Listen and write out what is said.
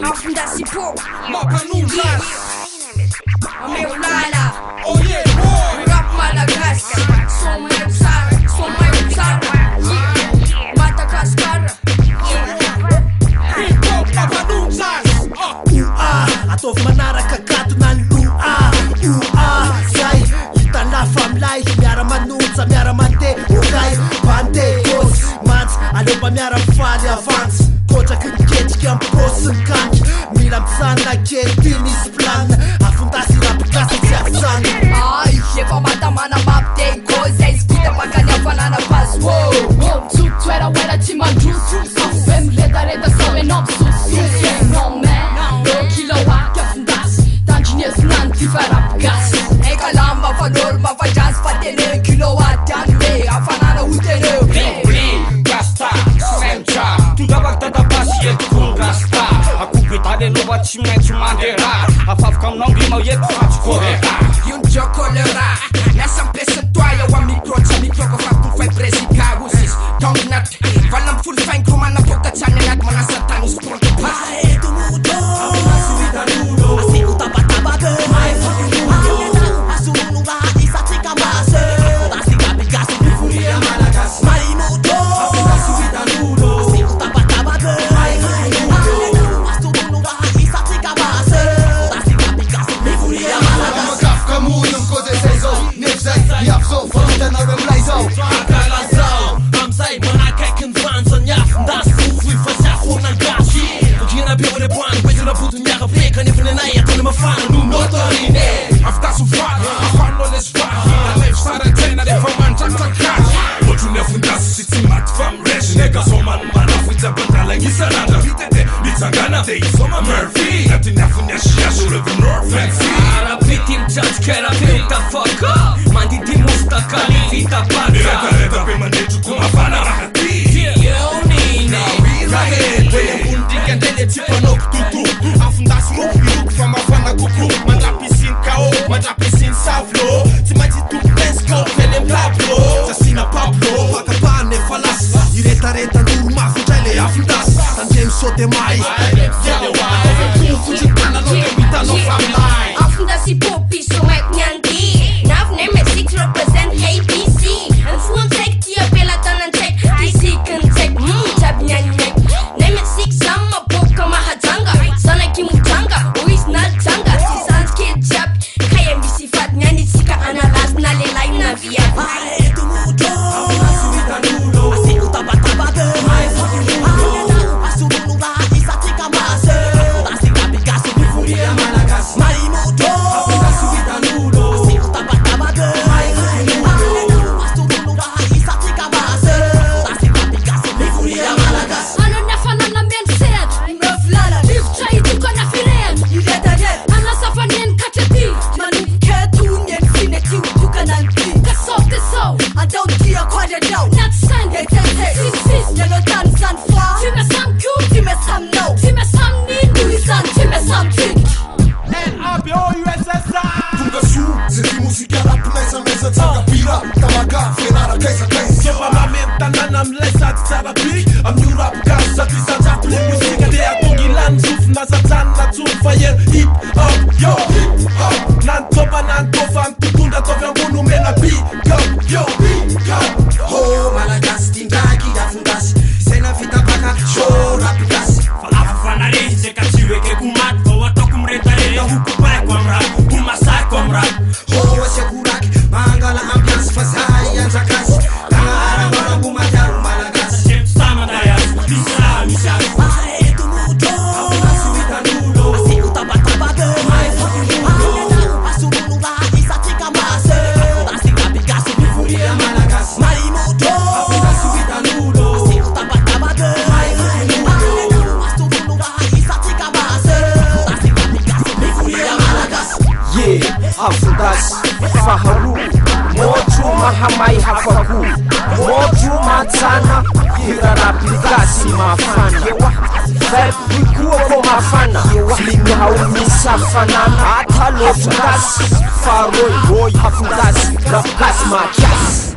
Afundasi po Mapanundas Ameulala Oh yeah boy Rap Malagas So may usar Madagascar Hip hop Mapanundas Atov manaraka gato ng lua Say, kita na family Miara manunsa, miara mande Okay, bande, gos, mans Ano ba miara fali avance Kocha kikech kiam prosen kank Milam sana ketinis plan Afundasi rapikasi siaksan Ai, efa matama na maptei coisa Escuta pra canela na paz Wow, tu era wera te mandrusu Vem reda só é nopsu Não man, no kilowatt afundasi Tanjinhas nanti farapgas Ei kalamba fa norma fa jazz fa tene kilowatt Tanme, afanana utene Bling, gasta, semcha Tudo abactada paciente com gasta A cupitada no batimento mandeira A favcam não grima e faz correrá E gioco colera Nessa pressa toalha o micro que fa tu fai presi cagusis Don't not Valam full fine como na boca channel at mana satanis pronto Ae tu mudo Assim o taba-taba Mai fucking mudo Asunu la isa tika mase Afundasi rapikasi Furia Malagas Mai mudo Assim o taba-taba Mai fucking mudo Asunu la isa tika mase Afundasi rapikasi Furia Malagas Magafka mujum koze sejzo Nifzej jafzo Fonte na remlejzo Akalazão Amzaj Manakaj këndvanza njaf Ndas fufi fasa khurna gashi Kina biure bwan Wejna putu njaka pleka Nifne na ya tole mafana Nu motorine After so far, I found all this far I live started 10 at the man tak cash What you never das sitting mat from resh Nigga so man afita bandala ngisananda Vitete nitsangana They so my Murphy Nati nafunya shashu Living North Fancy Arabitim judge kera filta fuck up Mandi di mustakali vita pata Reta pe mandeju kuma fana rahati Yeonine Rahete Undiken dele tipo nok tutu Afundasi ruk Fama fana kuku Madrapisin kao Madrapisin savlo Timaji tu pensko Pelem Pablo Sasina Pablo Pakapane falas Ireta nurma Fujale afundas Tantem sote mai Fujitana no temita no family Afundasi popi so ek nyanti Nav neme 6 represent KBC En fuan tek tia pela tanan tek DC kan tek Tab nyan nek Neme 6 sama boka mahajanga Sana kimutanga Uis na tanga Si sans kid jab Kaya misi fat nyani sika analas na lelai na via Ae tu mudo Assim o taba-taba Mai fucking mudo Asunu la isa tika mase Afundasi rapikasi Furia Malagas Mai mudo Assim o taba-taba Mai fucking mudo Asunu la isa tika mase Afundasi rapikasi Furia Malagas Ano nafanana menset Mevlala Liv chai tuka na firen Ana safanyen kacheti Manu ketu nyen fineti tuka nanti Kaso I don't care quoi de no Not san Sis Yellow tan san fa Tu me sam cool Tu me sam no Tu me sam ni Nuisan Tu me sam tik N-A-B-O-U-S-S-I Tunga su Zeti musika rap mesa Tsaga pira Tamaga Fenara kaisa Sopa mamenta nanam lesa therapy Am new rap gas Sa tisa japle musika De atongilan Zuf na satan na tufa yer Hip hop yo Hip hop Nan topa nan tofam Tutunda tofam Bunu mena beat up yo Beat up Ho Malagas Tindaki afundasi Sena fita paka Show rapikasi Afanare Zekachiwe ke kumat Kawato kumretare Huku pare kwamra Kumasai kwamra Ho Sekuraki Mangala ambiance Fazai Anjakasi Tanga arambara Bumataru Malagas Sama dayas Bisa misas Ae tu mudo Assim o taba-taba Mai fucking mudo Asunu la isa tika mase Afundasi rapikasi Furia Malagas Mai mudo Assim o taba-taba Mai fucking mudo Asunu la isa tika mase Afundasi rapikasi Furia Malagas Yeah, afundasi faharu Moju mahamai hafaku Moju matsana Hira rapikasi mafana Verpikua ko mafana Lingu haumisa fanana Atalo fundasi Faroi hafundasi Rapikasi makiasi